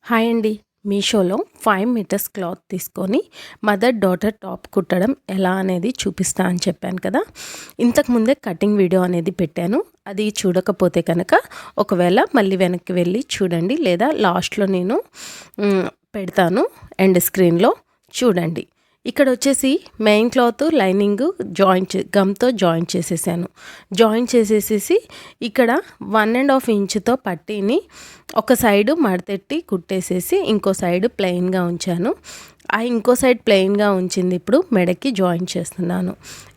Hi అండి. మీషోలో 5 metres cloth తీసుకొని మదర్ డాటర్ టాప్ కుట్టడం ఎలా అనేది చూపిస్తా అని చెప్పాను కదా. ఇంతకుముందే కటింగ్ వీడియో అనేది పెట్టాను. అది చూడకపోతే కనుక ఒకవేళ మళ్ళీ వెనక్కి వెళ్ళి చూడండి, లేదా లాస్ట్లో నేను పెడతాను ఎండ్ స్క్రీన్లో చూడండి. ఇక్కడ వచ్చేసి మెయిన్ క్లాత్ లైనింగ్ గమ్తో జాయింట్ చేసేసాను. జాయింట్ చేసేసేసి ఇక్కడ 1.5 ఇంచుతో పట్టీని ఒక సైడు మడతెట్టి కుట్టేసేసి ఇంకో సైడు ప్లెయిన్గా ఉంచాను. ఆ ఇంకో సైడ్ ప్లెయిన్గా ఉంచింది ఇప్పుడు మెడకి జాయిన్ చేస్తున్నాను.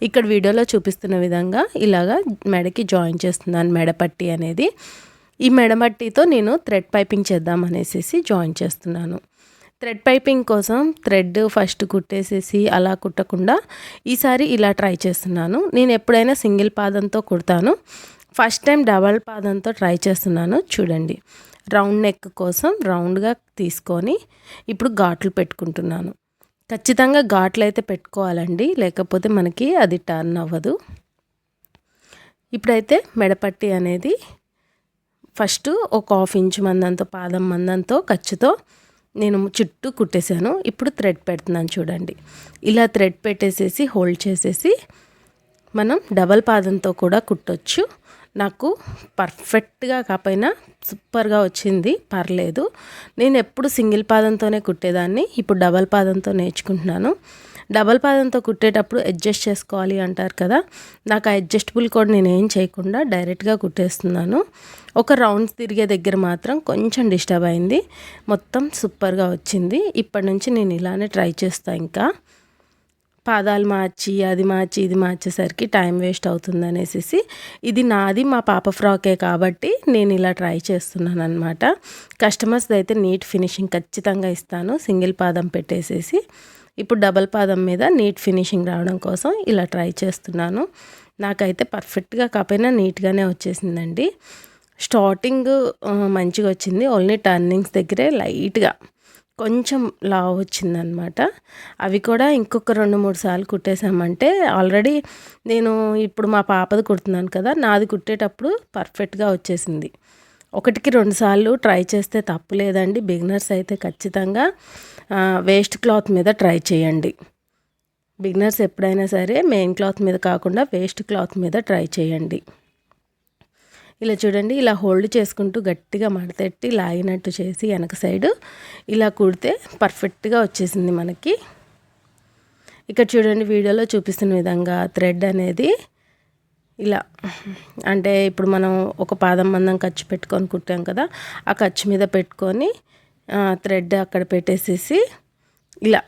ఇక్కడ వీడియోలో చూపిస్తున్న విధంగా ఇలాగా మెడకి జాయిన్ చేస్తున్నాను మెడపట్టి అనేది. ఈ మెడపట్టితో నేను థ్రెడ్ పైపింగ్ చేద్దాం అనేసి జాయిన్ చేస్తున్నాను. థ్రెడ్ పైపింగ్ కోసం థ్రెడ్ ఫస్ట్ కుట్టేసేసి అలా కుట్టకుండా ఈసారి ఇలా ట్రై చేస్తున్నాను. నేను ఎప్పుడైనా సింగిల్ పాదంతో కుడతాను, ఫస్ట్ టైం డబల్ పాదంతో ట్రై చేస్తున్నాను. చూడండి, రౌండ్ నెక్ కోసం రౌండ్గా తీసుకొని ఇప్పుడు ఘాట్లు పెట్టుకుంటున్నాను. ఖచ్చితంగా ఘాట్లు అయితే పెట్టుకోవాలండి, లేకపోతే మనకి అది టర్న్ అవ్వదు. ఇప్పుడైతే మెడపట్టి అనేది ఫస్ట్ ఒక 1/2 ఇంచు మందంతో, పాదం మందంతో ఖర్చుతో నేను చుట్టూ కుట్టేశాను. ఇప్పుడు థ్రెడ్ పెడుతున్నాను చూడండి. ఇలా థ్రెడ్ పెట్టేసేసి హోల్డ్ చేసేసి మనం డబల్ పాదంతో కూడా కుట్టొచ్చు. నాకు పర్ఫెక్ట్గా కాకపోయినా సూపర్గా వచ్చింది, పర్లేదు. నేను ఎప్పుడు సింగిల్ పాదంతోనే కుట్టేదాన్ని, ఇప్పుడు డబల్ పాదంతో నేర్చుకుంటున్నాను. డబల్ పాదంతో కుట్టేటప్పుడు అడ్జస్ట్ చేసుకోవాలి అంటారు కదా, నాకు ఆ అడ్జస్టబుల్ కూడా నేను ఏం చేయకుండా డైరెక్ట్గా కుట్టేస్తున్నాను. ఒక రౌండ్ తిరిగే దగ్గర మాత్రం కొంచెం డిస్టర్బ్ అయింది, మొత్తం సూపర్గా వచ్చింది. ఇప్పటి నుంచి నేను ఇలానే ట్రై చేస్తాను. ఇంకా పాదాలు మార్చి అది మార్చి ఇది మార్చేసరికి టైం వేస్ట్ అవుతుంది అనేసి, ఇది నాది మా పాప ఫ్రాకే కాబట్టి నేను ఇలా ట్రై చేస్తున్నాను అనమాట. కస్టమర్స్ అయితే నీట్ ఫినిషింగ్ ఖచ్చితంగా ఇస్తాను సింగిల్ పాదం పెట్టేసేసి. ఇప్పుడు డబల్ పాదం మీద నీట్ ఫినిషింగ్ రావడం కోసం ఇలా ట్రై చేస్తున్నాను. నాకైతే పర్ఫెక్ట్గా కాకపోయినా నీట్గానే వచ్చేసిందండి. స్టార్టింగ్ మంచిగా వచ్చింది, ఓన్లీ టర్నింగ్స్ దగ్గరే లైట్గా కొంచెం లావ్ వచ్చిందనమాట. అవి కూడా ఇంకొక 2-3 సార్లు కుట్టేసామంటే ఆల్రెడీ నేను ఇప్పుడు మా పాపది కుడుతున్నాను కదా, నాది కుట్టేటప్పుడు పర్ఫెక్ట్గా వచ్చేసింది. 1కి 2 సార్లు ట్రై చేస్తే తప్పు లేదండి. బిగినర్స్ అయితే ఖచ్చితంగా వేస్ట్ క్లాత్ మీద ట్రై చేయండి. బిగినర్స్ ఎప్పుడైనా సరే మెయిన్ క్లాత్ మీద కాకుండా వేస్ట్ క్లాత్ మీద ట్రై చేయండి. ఇలా చూడండి, ఇలా హోల్డ్ చేసుకుంటూ గట్టిగా మడతెట్టి లాగినట్టు చేసి వెనక సైడు ఇలా కుడితే పర్ఫెక్ట్గా వచ్చేసింది మనకి. ఇక్కడ చూడండి, వీడియోలో చూపిస్తున్న విధంగా థ్రెడ్ అనేది ఇలా, అంటే ఇప్పుడు మనం ఒక పాదం మందం ఖర్చు పెట్టుకొని కుట్టాం కదా, ఆ ఖర్చు మీద పెట్టుకొని థ్రెడ్ అక్కడ పెట్టేసేసి ఇలా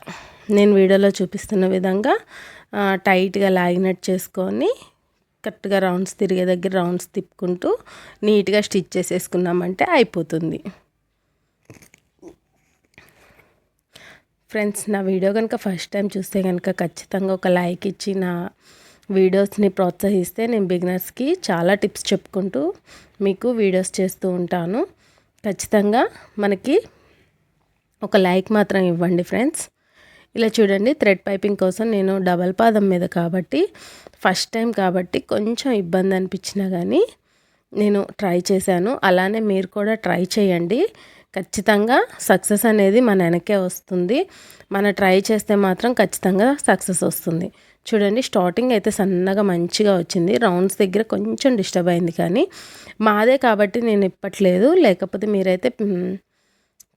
నేను వీడియోలో చూపిస్తున్న విధంగా టైట్గా లాగినట్టు చేసుకొని కరెక్ట్గా రౌండ్స్ తిరిగే దగ్గర రౌండ్స్ తిప్పుకుంటూ నీట్గా స్టిచ్ చేసేసుకున్నామంటే అయిపోతుంది. ఫ్రెండ్స్, నా వీడియో కనుక ఫస్ట్ టైం చూస్తే కనుక ఖచ్చితంగా ఒక లైక్ ఇచ్చి నా వీడియోస్ని ప్రోత్సహిస్తే నేను బిగినర్స్కి చాలా టిప్స్ చెప్పుకుంటూ మీకు వీడియోస్ చేస్తూ ఉంటాను. ఖచ్చితంగా మనకి ఒక లైక్ మాత్రం ఇవ్వండి ఫ్రెండ్స్. ఇలా చూడండి, థ్రెడ్ పైపింగ్ కోసం నేను డబల్ పాదం మీద కాబట్టి ఫస్ట్ టైం కాబట్టి కొంచెం ఇబ్బంది అనిపించినా కానీ నేను ట్రై చేశాను. అలానే మీరు కూడా ట్రై చేయండి, ఖచ్చితంగా సక్సెస్ అనేది మన వెనకే వస్తుంది. మనం ట్రై చేస్తే మాత్రం ఖచ్చితంగా సక్సెస్ వస్తుంది. చూడండి, స్టార్టింగ్ అయితే సన్నగా మంచిగా వచ్చింది, రౌండ్స్ దగ్గర కొంచెం డిస్టర్బ్ అయింది, కానీ మాదే కాబట్టి నేను ఇప్పట్లేదు. లేకపోతే మీరైతే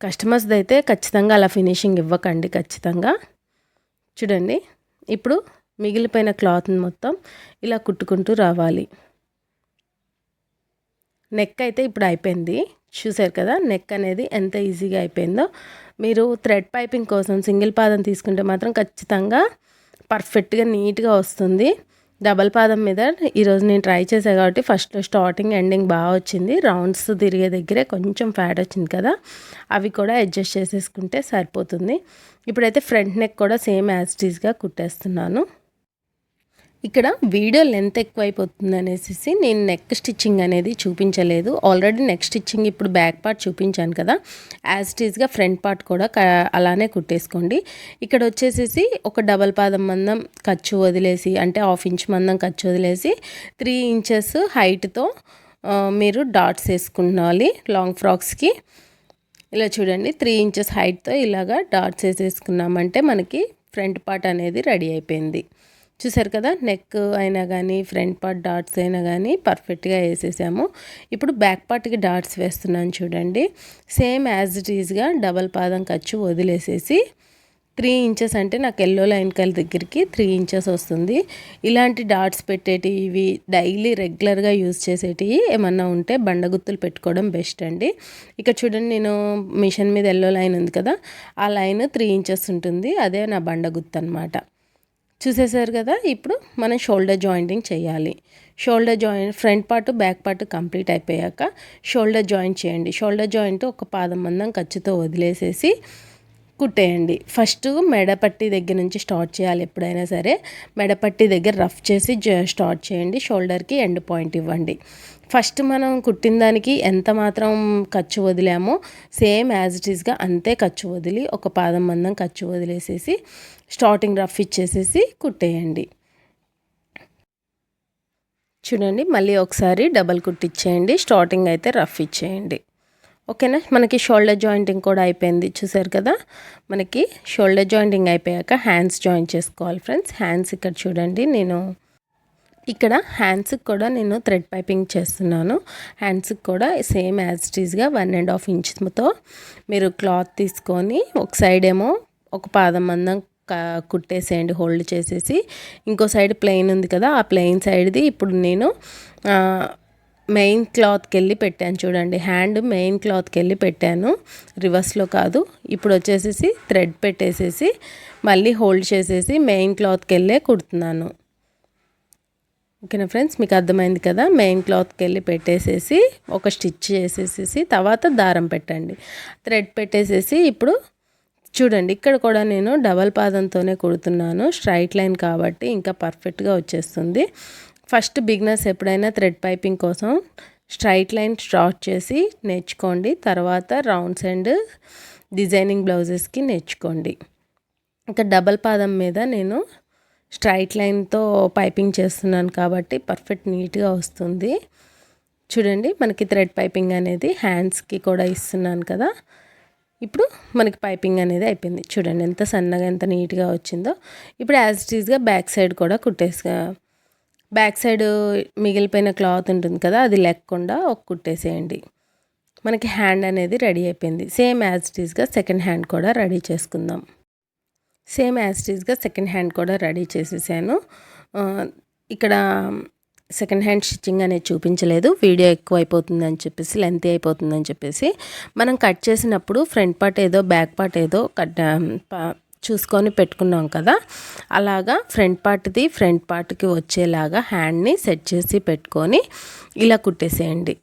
కస్టమర్స్ది అయితే ఖచ్చితంగా అలా ఫినిషింగ్ ఇవ్వకండి ఖచ్చితంగా. చూడండి, ఇప్పుడు మిగిలిపోయిన క్లాత్ని మొత్తం ఇలా కుట్టుకుంటూ రావాలి. నెక్ అయితే ఇప్పుడు అయిపోయింది, చూసారు కదా నెక్ అనేది ఎంత ఈజీగా అయిపోయిందో. మీరు థ్రెడ్ పైపింగ్ కోసం సింగిల్ పాదం తీసుకుంటే మాత్రం ఖచ్చితంగా పర్ఫెక్ట్గా నీట్గా వస్తుంది. డబల్ పాదం మీద ఈరోజు నేను ట్రై చేశాను కాబట్టి ఫస్ట్ స్టార్టింగ్ ఎండింగ్ బాగా వచ్చింది. రౌండ్స్ తిరిగే దగ్గరే కొంచెం ఫ్యాట్ వచ్చింది కదా, అవి కూడా అడ్జస్ట్ చేసేసుకుంటే సరిపోతుంది. ఇప్పుడైతే ఫ్రంట్ నెక్ కూడా సేమ్ యాజ్ ఇట్ ఈస్గా కుట్టేస్తున్నాను. ఇక్కడ వీడియో లెంత్ ఎక్కువైపోతుంది అనేసి నేను నెక్ స్టిచ్చింగ్ అనేది చూపించలేదు. ఆల్రెడీ నెక్ స్టిచ్చింగ్ ఇప్పుడు బ్యాక్ పార్ట్ చూపించాను కదా, యాజ్ ఇట్ ఈస్గా ఫ్రంట్ పార్ట్ కూడా అలానే కుట్టేసుకోండి. ఇక్కడ వచ్చేసేసి ఒక డబల్ పాదం మందం ఖర్చు వదిలేసి, అంటే 1/2 ఇంచ్ మందం ఖర్చు వదిలేసి 3 ఇంచెస్ హైట్తో మీరు డాట్స్ వేసుకున్నాలి లాంగ్ ఫ్రాక్స్కి. ఇలా చూడండి 3 ఇంచెస్ హైట్తో ఇలాగా డాట్స్ వేసేసుకున్నామంటే మనకి ఫ్రంట్ పార్ట్ అనేది రెడీ అయిపోయింది. చూసారు కదా, నెక్ అయినా కానీ ఫ్రంట్ పార్ట్ డాట్స్ అయినా కానీ పర్ఫెక్ట్గా వేసేసాము. ఇప్పుడు బ్యాక్ పార్ట్కి డాట్స్ వేస్తున్నాను చూడండి. సేమ్ యాజ్ ఇట్ ఈజ్గా డబల్ పాదం ఖర్చు వదిలేసేసి 3 ఇంచెస్ అంటే నాకు ఎల్లో లైన్ కల్ దగ్గరికి 3 ఇంచెస్ వస్తుంది. ఇలాంటి డాట్స్ పెట్టేటివి డైలీ రెగ్యులర్గా యూజ్ చేసేటివి ఏమన్నా ఉంటే బండగుత్తులు పెట్టుకోవడం బెస్ట్ అండి. ఇక్కడ చూడండి, నేను మిషన్ మీద ఎల్లో లైన్ ఉంది కదా, ఆ లైన్ 3 ఇంచెస్ ఉంటుంది. అదే నా బండగుత్తు అనమాట. చూసేసారు కదా. ఇప్పుడు మనం షోల్డర్ జాయింటింగ్ చేయాలి. Shoulder joint front part back part complete అయిపోయాక షోల్డర్ జాయింట్ చేయండి. షోల్డర్ జాయింట్ ఒక పాదం మందం ఖర్చుతో వదిలేసేసి కుట్టేయండి. ఫస్ట్ మెడపట్టి దగ్గర నుంచి స్టార్ట్ చేయాలి. ఎప్పుడైనా సరే మెడపట్టి దగ్గర రఫ్ చేసి స్టార్ట్ చేయండి. షోల్డర్కి ఎండ్ పాయింట్ ఇవ్వండి. ఫస్ట్ మనం కుట్టిన దానికి ఎంత మాత్రం ఖర్చు వదిలామో సేమ్ యాజ్ ఇట్ ఈస్గా అంతే ఖర్చు వదిలి ఒక పాదం మందం ఖర్చు వదిలేసేసి స్టార్టింగ్ రఫ్ ఇచ్చేసేసి కుట్టేయండి. చూడండి, మళ్ళీ ఒకసారి డబల్ కుట్టిచ్చేయండి. స్టార్టింగ్ అయితే రఫ్ ఇచ్చేయండి. ఓకేనా, మనకి షోల్డర్ జాయింటింగ్ కూడా అయిపోయింది. చూసారు కదా, మనకి షోల్డర్ జాయింటింగ్ అయిపోయాక హ్యాండ్స్ జాయింట్ చేసుకోవాలి ఫ్రెండ్స్. హ్యాండ్స్ ఇక్కడ చూడండి, నేను ఇక్కడ హ్యాండ్స్కి కూడా నేను థ్రెడ్ పైపింగ్ చేస్తున్నాను. హ్యాండ్స్కి కూడా సేమ్ యాజ్ ఇట్ ఈస్గా 1.5 ఇంచ్తో మీరు క్లాత్ తీసుకొని ఒక సైడ్ ఏమో ఒక పాదం మందం కుట్టేసేయండి, హోల్డ్ చేసేసి. ఇంకో సైడ్ ప్లెయిన్ ఉంది కదా, ఆ ప్లెయిన్ సైడ్ది ఇప్పుడు నేను మెయిన్ క్లాత్కి వెళ్ళి పెట్టాను చూడండి. హ్యాండ్ మెయిన్ క్లాత్కి వెళ్ళి పెట్టాను, రివర్స్లో కాదు. ఇప్పుడు వచ్చేసేసి థ్రెడ్ పెట్టేసేసి మళ్ళీ హోల్డ్ చేసేసి మెయిన్ క్లాత్కి వెళ్ళే కుడుతున్నాను. ఓకేనా ఫ్రెండ్స్, మీకు అర్థమైంది కదా. మెయిన్ క్లాత్కి వెళ్ళి పెట్టేసేసి ఒక స్టిచ్ చేసేసేసి తర్వాత దారం పెట్టండి, థ్రెడ్ పెట్టేసేసి. ఇప్పుడు చూడండి, ఇక్కడ కూడా నేను డబల్ పాదంతోనే కుడుతున్నాను. స్ట్రైట్ లైన్ కాబట్టి ఇంకా పర్ఫెక్ట్గా వచ్చేస్తుంది. ఫస్ట్ బిగినర్స్ ఎప్పుడైనా థ్రెడ్ పైపింగ్ కోసం స్ట్రైట్ లైన్ స్టార్ట్ చేసి నేర్చుకోండి. తర్వాత రౌండ్స్ అండ్ డిజైనింగ్ బ్లౌజెస్కి నేర్చుకోండి. ఇంకా డబల్ పాదం మీద నేను స్ట్రైట్ లైన్తో పైపింగ్ చేస్తున్నాను కాబట్టి పర్ఫెక్ట్ నీట్గా వస్తుంది. చూడండి, మనకి థ్రెడ్ పైపింగ్ అనేది హ్యాండ్స్కి కూడా ఇస్తున్నాను కదా. ఇప్పుడు మనకి పైపింగ్ అనేది అయిపోయింది. చూడండి ఎంత సన్నగా ఎంత నీట్గా వచ్చిందో. ఇప్పుడు యాజ్ ఇట్ ఈస్గా బ్యాక్ సైడ్ కూడా బ్యాక్ సైడ్ మిగిలిపోయిన క్లాత్ ఉంటుంది కదా, అది లేకుండా ఒక కుట్టేసేయండి. మనకి హ్యాండ్ అనేది రెడీ అయిపోయింది. సేమ్ యాజ్ ఇట్ ఈస్గా సెకండ్ హ్యాండ్ కూడా రెడీ చేసుకుందాం. సేమ్ యాజ్ ఇట్ ఈస్గా సెకండ్ హ్యాండ్ కూడా రెడీ చేసేసాను. ఇక్కడ సెకండ్ హ్యాండ్ స్టిచ్చింగ్ అనేది చూపించలేదు, వీడియో ఎక్కువ అయిపోతుందని చెప్పేసి, లెంత్ అయిపోతుందని చెప్పేసి. మనం కట్ చేసినప్పుడు ఫ్రంట్ పార్ట్ ఏదో బ్యాక్ పార్ట్ ఏదో చూసుకొని పెట్టుకున్నాం కదా, అలాగా ఫ్రంట్ పార్ట్కి వచ్చేలాగా హ్యాండ్ని సెట్ చేసి పెట్టుకొని ఇలా కుట్టేసేయండి.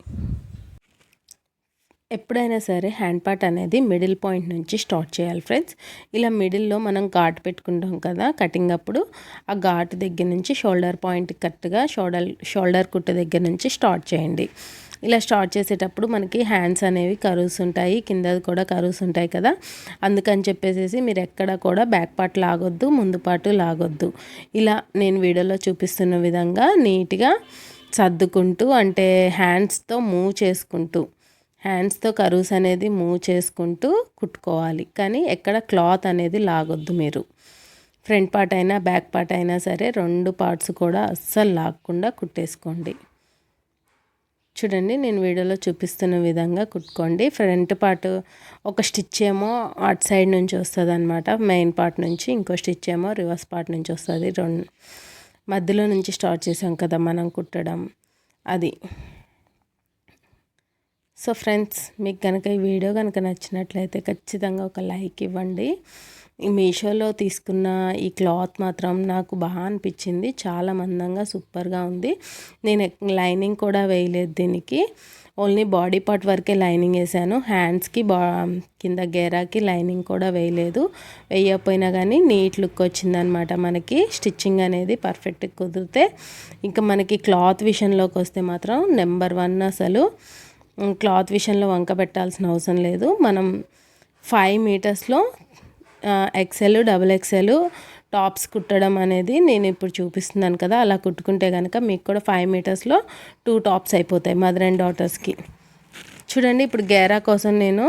ఎప్పుడైనా సరే హ్యాండ్ పార్ట్ అనేది మిడిల్ పాయింట్ నుంచి స్టార్ట్ చేయాలి ఫ్రెండ్స్. ఇలా మిడిల్లో మనం ఘాట్ పెట్టుకుంటాం కదా కటింగ్ అప్పుడు, ఆ ఘాట్ దగ్గర నుంచి షోల్డర్ పాయింట్ కరెక్ట్గా షోల్డర్ కుట్ట దగ్గర నుంచి స్టార్ట్ చేయండి. ఇలా స్టార్ట్ చేసేటప్పుడు మనకి హ్యాండ్స్ అనేవి కర్వ్స్ ఉంటాయి, కింద కూడా కర్వ్స్ ఉంటాయి కదా, అందుకని చెప్పేసి మీరు ఎక్కడ కూడా బ్యాక్ పార్ట్ లాగొద్దు, ముందు పార్ట్ లాగొద్దు. ఇలా నేను వీడియోలో చూపిస్తున్న విధంగా నీట్గా సర్దుకుంటూ, అంటే హ్యాండ్స్తో మూవ్ చేసుకుంటూ, హ్యాండ్స్తో కర్వ్స్ అనేది మూవ్ చేసుకుంటూ కుట్టుకోవాలి. కానీ ఎక్కడ క్లాత్ అనేది లాగొద్దు మీరు. ఫ్రంట్ పార్ట్ అయినా బ్యాక్ పార్ట్ అయినా సరే రెండు పార్ట్స్ కూడా అస్సలు లాగకుండా కుట్టేసుకోండి. చూడండి, నేను వీడియోలో చూపిస్తున్న విధంగా కుట్టుకోండి. ఫ్రంట్ పార్ట్ ఒక స్టిచ్ ఏమో అటు సైడ్ నుంచి వస్తుంది అనమాట, మెయిన్ పార్ట్ నుంచి. ఇంకో స్టిచ్ ఏమో రివర్స్ పార్ట్ నుంచి వస్తుంది. మధ్యలో నుంచి స్టార్ట్ చేసాం కదా మనం కుట్టడం, అది. సో ఫ్రెండ్స్, మీకు కనుక ఈ వీడియో కనుక నచ్చినట్లయితే ఖచ్చితంగా ఒక లైక్ ఇవ్వండి. ఈ మీషోలో తీసుకున్న ఈ క్లాత్ మాత్రం నాకు బాగా అనిపించింది, చాలా మందంగా సూపర్గా ఉంది. నేను లైనింగ్ కూడా వేయలేదు దీనికి, ఓన్లీ బాడీ పార్ట్ వరకే లైనింగ్ వేసాను. హ్యాండ్స్కి కింద గేరాకి లైనింగ్ కూడా వేయలేదు. వేయకపోయినా కానీ నీట్ లుక్ వచ్చిందనమాట. మనకి స్టిచ్చింగ్ అనేది పర్ఫెక్ట్గా కుదిరితే, ఇంకా మనకి క్లాత్ విషయంలోకి వస్తే మాత్రం నెంబర్ 1 అసలు. క్లాత్ విషయంలో వంక పెట్టాల్సిన అవసరం లేదు. మనం 5 మీటర్స్లో ఎక్సెల్, డబుల్ ఎక్సెల్ టాప్స్ కుట్టడం అనేది నేను ఇప్పుడు చూపిస్తున్నాను కదా, అలా కుట్టుకుంటే కనుక మీకు కూడా 5 మీటర్స్లో 2 టాప్స్ అయిపోతాయి మదర్ అండ్ డాటర్స్కి. చూడండి, ఇప్పుడు గేరా కోసం నేను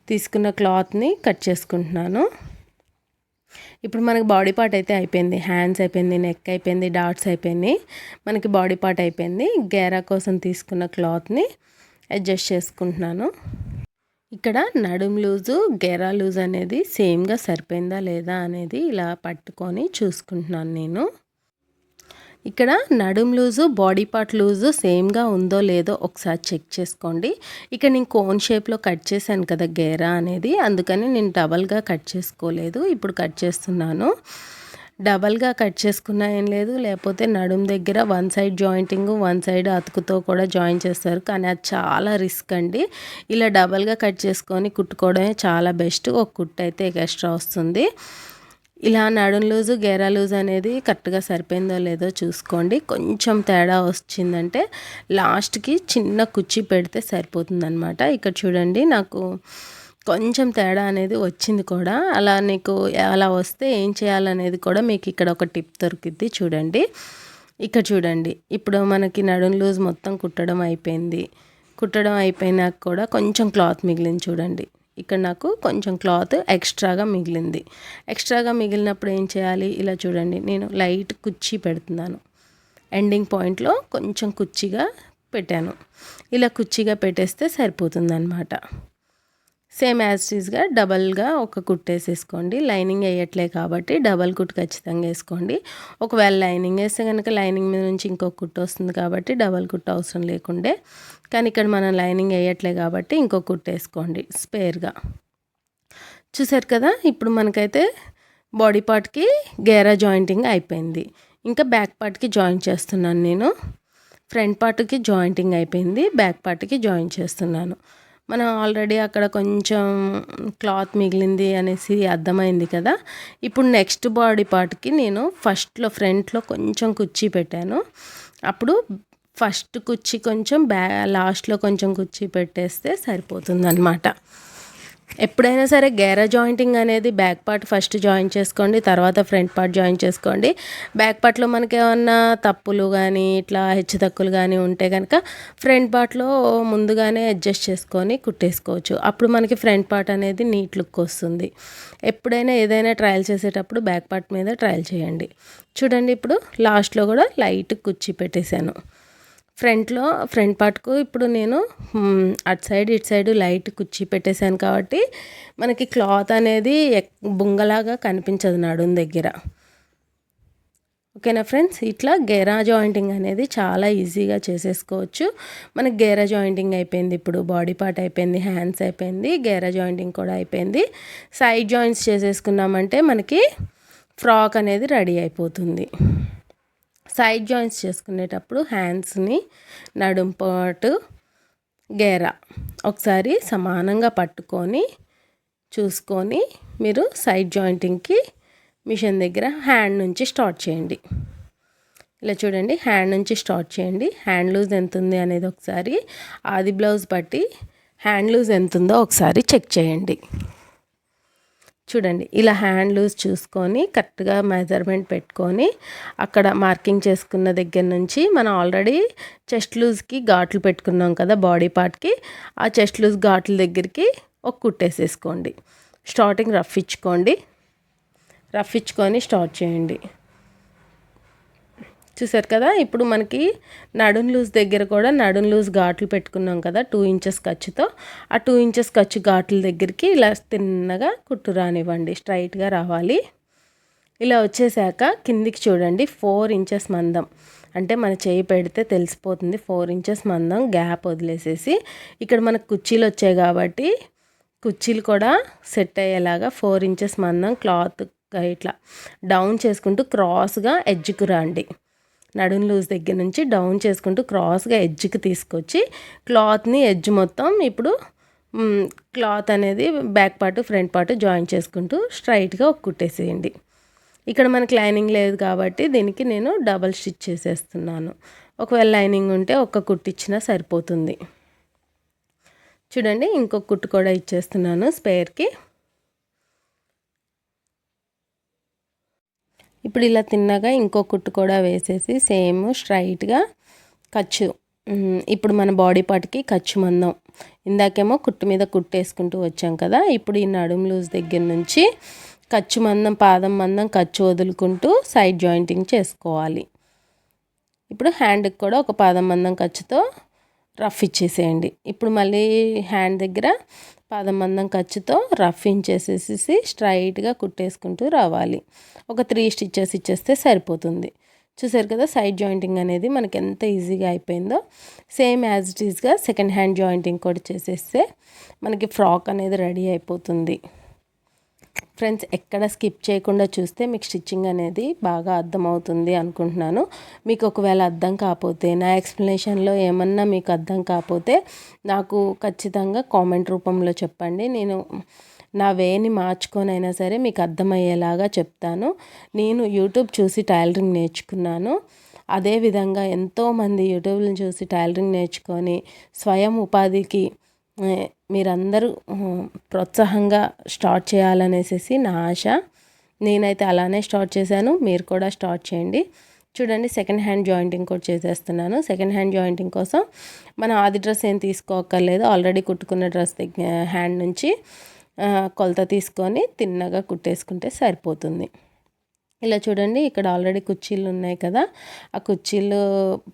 తీసుకున్న క్లాత్ని కట్ చేసుకుంటున్నాను. ఇప్పుడు మనకి బాడీ పార్ట్ అయితే అయిపోయింది. హ్యాండ్స్ అయిపోయింది, నెక్ అయిపోయింది, డాట్స్ అయిపోయింది, మనకి బాడీ పార్ట్ అయిపోయింది. గేరా కోసం తీసుకున్న క్లాత్ని అడ్జస్ట్ చేసుకుంటున్నాను. ఇక్కడ నడుం లూజు, గేరా లూజ్ అనేది సేమ్గా సరిపోయిందా లేదా అనేది ఇలా పట్టుకొని చూసుకుంటున్నాను నేను. ఇక్కడ నడుం లూజు, బాడీ పార్ట్ లూజు సేమ్గా ఉందో లేదో ఒకసారి చెక్ చేసుకోండి. ఇక్కడ నేను కోన్ షేప్లో కట్ చేశాను కదా గేరా అనేది, అందుకని నేను డబల్గా కట్ చేసుకోలేదు. ఇప్పుడు కట్ చేస్తున్నాను. డబల్గా కట్ చేసుకున్నా ఏం లేదు, లేకపోతే నడుం దగ్గర one side jointing, one side అతుకుతో కూడా జాయిన్ చేస్తారు, కానీ అది చాలా రిస్క్ అండి. ఇలా డబల్గా కట్ చేసుకొని కుట్టుకోవడమే చాలా బెస్ట్. ఒక కుట్టు అయితే ఎక్స్ట్రా వస్తుంది. ఇలా నడుం లూజు, గేరా లూజ్ అనేది కరెక్ట్గా సరిపోయిందో లేదో చూసుకోండి. కొంచెం తేడా వచ్చిందంటే లాస్ట్కి చిన్న కుర్చీ పెడితే సరిపోతుందన్నమాట. ఇక్కడ చూడండి, నాకు కొంచెం తేడా అనేది వచ్చింది కూడా. అలా వస్తే ఏం చేయాలనేది కూడా మీకు ఇక్కడ ఒక టిప్ దొరికిద్ది చూడండి. ఇక్కడ చూడండి, ఇప్పుడు మనకి నడుం లూజ్ మొత్తం కుట్టడం అయిపోయింది. కుట్టడం అయిపోయినాక కూడా కొంచెం క్లాత్ మిగిలింది చూడండి. ఇక్కడ నాకు కొంచెం క్లాత్ ఎక్స్ట్రాగా మిగిలింది. ఎక్స్ట్రాగా మిగిలినప్పుడు ఏం చేయాలి, ఇలా చూడండి, నేను లైట్ కుర్చీ పెడుతున్నాను. ఎండింగ్ పాయింట్లో కొంచెం కుర్చీగా పెట్టాను. ఇలా కుర్చీగా పెట్టేస్తే సరిపోతుందన్నమాట. సేమ్ యాజ్ టీజ్గా డబల్గా ఒక కుట్టు వేసేసుకోండి. లైనింగ్ వేయట్లే కాబట్టి డబల్ కుట్టు ఖచ్చితంగా వేసుకోండి. ఒకవేళ లైనింగ్ వేస్తే కనుక లైనింగ్ మీద నుంచి ఇంకొక కుట్టు వస్తుంది కాబట్టి డబల్ కుట్టు అవసరం లేకుండే, కానీ ఇక్కడ మనం లైనింగ్ వేయట్లే కాబట్టి ఇంకొక కుట్టు వేసుకోండి స్పేర్గా. చూసారు కదా, ఇప్పుడు మనకైతే బాడీ పార్ట్కి గేరా జాయింటింగ్ అయిపోయింది. ఇంకా బ్యాక్ పార్ట్కి జాయింట్ చేస్తున్నాను నేను. ఫ్రంట్ పార్ట్కి జాయింటింగ్ అయిపోయింది, బ్యాక్ పార్ట్కి జాయింట్ చేస్తున్నాను. మనం ఆల్రెడీ అక్కడ కొంచెం క్లాత్ మిగిలింది అనేసి అర్థమైంది కదా. ఇప్పుడు నెక్స్ట్ బాడీ పార్ట్కి నేను ఫ్రంట్లో కొంచెం కుర్చీ పెట్టాను. అప్పుడు ఫస్ట్ కుర్చీ కొంచెం లాస్ట్లో కొంచెం కుర్చీ పెట్టేస్తే సరిపోతుంది అన్నమాట. ఎప్పుడైనా సరే గేరా జాయింటింగ్ అనేది బ్యాక్ పార్ట్ ఫస్ట్ జాయిన్ చేసుకోండి, తర్వాత ఫ్రంట్ పార్ట్ జాయిన్ చేసుకోండి. బ్యాక్ పార్ట్లో మనకి ఏమన్నా తప్పులు కానీ ఇట్లా హెచ్చు తక్కువలు కానీ ఉంటే కనుక ఫ్రంట్ పార్ట్లో ముందుగానే అడ్జస్ట్ చేసుకొని కుట్టేసుకోవచ్చు. అప్పుడు మనకి ఫ్రంట్ పార్ట్ అనేది నీట్ లుక్ వస్తుంది. ఎప్పుడైనా ఏదైనా ట్రయల్ చేసేటప్పుడు బ్యాక్ పార్ట్ మీద ట్రయల్ చేయండి. చూడండి, ఇప్పుడు లాస్ట్లో కూడా లైట్ కుర్చీ పెట్టేశాను. ఫ్రంట్ పార్ట్కు ఇప్పుడు నేను అటు సైడ్ ఇటు సైడ్ లైట్ కుర్చీ పెట్టేశాను కాబట్టి మనకి క్లాత్ అనేది బుంగలాగా కనిపించదు నడుం దగ్గర. ఓకేనా ఫ్రెండ్స్, ఇట్లా గేరా జాయింటింగ్ అనేది చాలా ఈజీగా చేసేసుకోవచ్చు. మనకి గేరా జాయింటింగ్ అయిపోయింది, ఇప్పుడు బాడీ పార్ట్ అయిపోయింది, హ్యాండ్స్ అయిపోయింది, గేరా జాయింటింగ్ కూడా అయిపోయింది. సైడ్ జాయింట్స్ చేసేసుకున్నామంటే మనకి ఫ్రాక్ అనేది రెడీ అయిపోతుంది. సైడ్ జాయింట్స్ చేసుకునేటప్పుడు హ్యాండ్స్ని, నడుం పార్ట్, గేరా ఒకసారి సమానంగా పట్టుకొని చూసుకొని మీరు సైడ్ జాయింటింగ్కి మిషన్ దగ్గర హ్యాండ్ నుంచి స్టార్ట్ చేయండి. ఇలా చూడండి, హ్యాండ్ నుంచి స్టార్ట్ చేయండి. హ్యాండ్ లూజ్ ఎంత ఉంది అనేది ఒకసారి ఆది బ్లౌజ్ బట్టి హ్యాండ్ లూజ్ ఎంత ఉందో ఒకసారి చెక్ చేయండి. చూడండి, ఇలా హ్యాండ్ లూజ్ చూసుకొని కరెక్ట్గా మెజర్మెంట్ పెట్టుకొని అక్కడ మార్కింగ్ చేసుకున్న దగ్గర నుంచి మనం ఆల్రెడీ చెస్ట్ లూజ్కి ఘాట్లు పెట్టుకున్నాం కదా బాడీ పార్ట్కి, ఆ చెస్ట్ లూజ్ ఘాట్ల దగ్గరికి ఒక కుట్టేసేసుకోండి. స్టార్టింగ్ రఫ్ ఇచ్చుకొని స్టార్ట్ చేయండి. చూసారు కదా, ఇప్పుడు మనకి నడుం లూజ్ దగ్గర కూడా నడుం లూజ్ ఘాట్లు పెట్టుకున్నాం కదా 2 ఇంచెస్ ఖర్చుతో. ఆ 2 ఇంచెస్ ఖర్చు ఘాట్ల దగ్గరికి ఇలా తిన్నగా కుట్టు రానివ్వండి, స్ట్రైట్గా రావాలి. ఇలా వచ్చేసాక కిందికి చూడండి 4 ఇంచెస్ మందం, అంటే మన చేయి పెడితే తెలిసిపోతుంది. 4 ఇంచెస్ మందం గ్యాప్ వదిలేసేసి ఇక్కడ మనకు కుర్చీలు వచ్చాయి కాబట్టి కుర్చీలు కూడా సెట్ అయ్యేలాగా 4 ఇంచెస్ మందం క్లాత్ ఇట్లా డౌన్ చేసుకుంటూ క్రాస్గా ఎడ్జ్కి రండి. నడుం లూజ్ దగ్గర నుంచి డౌన్ చేసుకుంటూ క్రాస్గా ఎడ్జ్కి తీసుకొచ్చి క్లాత్ని ఎడ్జ్ మొత్తం ఇప్పుడు క్లాత్ అనేది back part front part join చేసుకుంటూ స్ట్రైట్గా ఒక కుట్టేసేయండి. ఇక్కడ మనకి లైనింగ్ లేదు కాబట్టి దీనికి నేను డబల్ స్టిచ్ చేసేస్తున్నాను. ఒకవేళ లైనింగ్ ఉంటే ఒక్క కుట్టు ఇచ్చినా సరిపోతుంది. చూడండి, ఇంకొక కుట్టు కూడా ఇచ్చేస్తున్నాను స్పేర్కి. ఇప్పుడు ఇలా తిన్నగా ఇంకో కుట్టు కూడా వేసేసి సేమ్ స్ట్రైట్గా ఖర్చు ఇప్పుడు మన బాడీ పార్ట్కి ఖర్చు మందం ఇందాకేమో కుట్టు మీద కుట్టేసుకుంటూ వచ్చాం కదా, ఇప్పుడు ఈ నడుము లూజ్ దగ్గర నుంచి ఖర్చు మందం పాదం మందం ఖర్చు వదులుకుంటూ సైడ్ జాయింటింగ్ చేసుకోవాలి. ఇప్పుడు హ్యాండ్కి కూడా ఒక పాదం మందం ఖర్చుతో రఫ్ ఇచ్చేసేయండి. ఇప్పుడు మళ్ళీ హ్యాండ్ దగ్గర పాదం మందం ఖర్చుతో రఫ్ ఇచ్చేసేసి స్ట్రైట్గా కుట్టేసుకుంటూ రావాలి. ఒక 3 స్టిచెస్ ఇచ్చేస్తే సరిపోతుంది. చూసారు కదా సైడ్ జాయింటింగ్ అనేది మనకి ఎంత ఈజీగా అయిపోయిందో. సేమ్ యాజ్ ఇట్ ఈస్గా సెకండ్ హ్యాండ్ జాయింటింగ్ కూడా చేసేస్తే మనకి ఫ్రాక్ అనేది రెడీ అయిపోతుంది. ఫ్రెండ్స్, ఎక్కడ స్కిప్ చేయకుండా చూస్తే మీకు స్టిచ్చింగ్ అనేది బాగా అర్థమవుతుంది అనుకుంటున్నాను. మీకు ఒకవేళ అర్థం కాకపోతే, నా ఎక్స్ప్లెనేషన్లో ఏమన్నా మీకు అర్థం కాకపోతే నాకు ఖచ్చితంగా కామెంట్ రూపంలో చెప్పండి. నేను నా వేని మార్చుకొనైనా సరే మీకు అర్థమయ్యేలాగా చెప్తాను. నేను యూట్యూబ్ చూసి టైలరింగ్ నేర్చుకున్నాను. అదేవిధంగా ఎంతోమంది యూట్యూబ్ని చూసి టైలరింగ్ నేర్చుకొని స్వయం ఉపాధికి మీరందరూ ప్రోత్సాహంగా స్టార్ట్ చేయాలనేసి నా ఆశ. నేనైతే అలానే స్టార్ట్ చేశాను, మీరు కూడా స్టార్ట్ చేయండి. చూడండి, సెకండ్ హ్యాండ్ జాయింటింగ్ కూడా చేసేస్తున్నాను. సెకండ్ హ్యాండ్ జాయింటింగ్ కోసం మనం ఆది డ్రెస్ ఏం తీసుకోక్కర్లేదు. ఆల్రెడీ కుట్టుకున్న డ్రెస్ హ్యాండ్ నుంచి కొలత తీసుకొని తిన్నగా కుట్టేసుకుంటే సరిపోతుంది. ఇలా చూడండి, ఇక్కడ ఆల్రెడీ కుర్చీలు ఉన్నాయి కదా, ఆ కుర్చీలు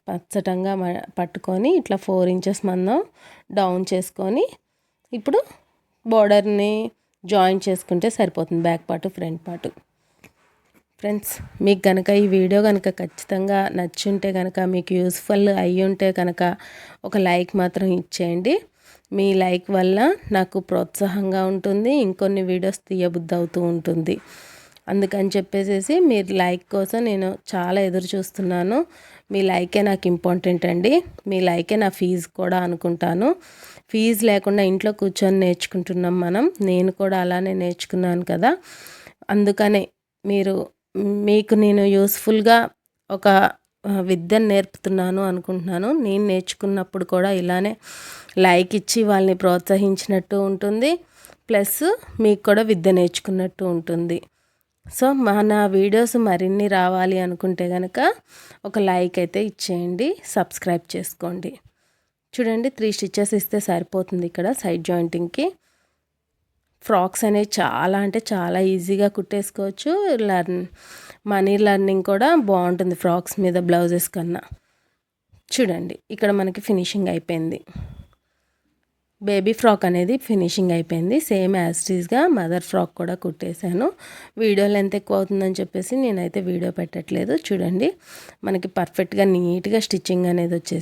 పచ్చటంగా పట్టుకొని ఇట్లా 4 ఇంచెస్ మందం డౌన్ చేసుకొని ఇప్పుడు బోర్డర్ని జాయిన్ చేసుకుంటే సరిపోతుంది, back part front part. Friends, మీకు కనుక ఈ వీడియో కనుక ఖచ్చితంగా నచ్చుంటే కనుక, మీకు యూస్ఫుల్ అయ్యి ఉంటే కనుక ఒక లైక్ మాత్రం ఇచ్చేయండి. మీ లైక్ వల్ల నాకు ప్రోత్సాహంగా ఉంటుంది, ఇంకొన్ని వీడియోస్ తీయబుద్ధి అవుతూ ఉంటుంది. అందుకని చెప్పేసి మీరు లైక్ కోసం నేను చాలా ఎదురు చూస్తున్నాను. మీ లైకే నాకు ఇంపార్టెంట్ అండి. మీ లైకే నా ఫీజు కూడా అనుకుంటాను. ఫీజు లేకుండా ఇంట్లో కూర్చొని నేర్చుకుంటున్నాం మనం. నేను కూడా అలానే నేర్చుకున్నాను కదా, అందుకనే మీకు నేను యూస్ఫుల్గా ఒక విద్యను నేర్పుతున్నాను అనుకుంటున్నాను. నేను నేర్చుకున్నప్పుడు కూడా ఇలానే లైక్ ఇచ్చి వాళ్ళని ప్రోత్సహించినట్టు ఉంటుంది, ప్లస్ మీకు కూడా విద్య నేర్చుకున్నట్టు ఉంటుంది. సో మన వీడియోస్ మరిన్ని రావాలి అనుకుంటే కనుక ఒక లైక్ అయితే ఇచ్చేయండి, సబ్స్క్రైబ్ చేసుకోండి. చూడండి, 3 స్టిచెస్ ఇస్తే సరిపోతుంది. ఇక్కడ సైడ్ జాయింటింగ్కి ఫ్రాక్స్ అనేవి చాలా అంటే చాలా ఈజీగా కుట్టేసుకోవచ్చు. మనీ లెర్నింగ్ కూడా బాగుంటుంది ఫ్రాక్స్ మీద బ్లౌజెస్ కన్నా. చూడండి, ఇక్కడ మనకి ఫినిషింగ్ అయిపోయింది. బేబీ ఫ్రాక్ అనేది ఫినిషింగ్ అయిపోయింది. సేమ్ యాజ్ ఇట్ ఈస్గా మదర్ ఫ్రాక్ కూడా కుట్టేశాను. వీడియో లెంత్ ఎక్కువ అవుతుందని చెప్పేసి నేనైతే వీడియో పెట్టట్లేదు. చూడండి, మనకి పర్ఫెక్ట్గా నీట్గా స్టిచ్చింగ్ అనేది వచ్చేసింది.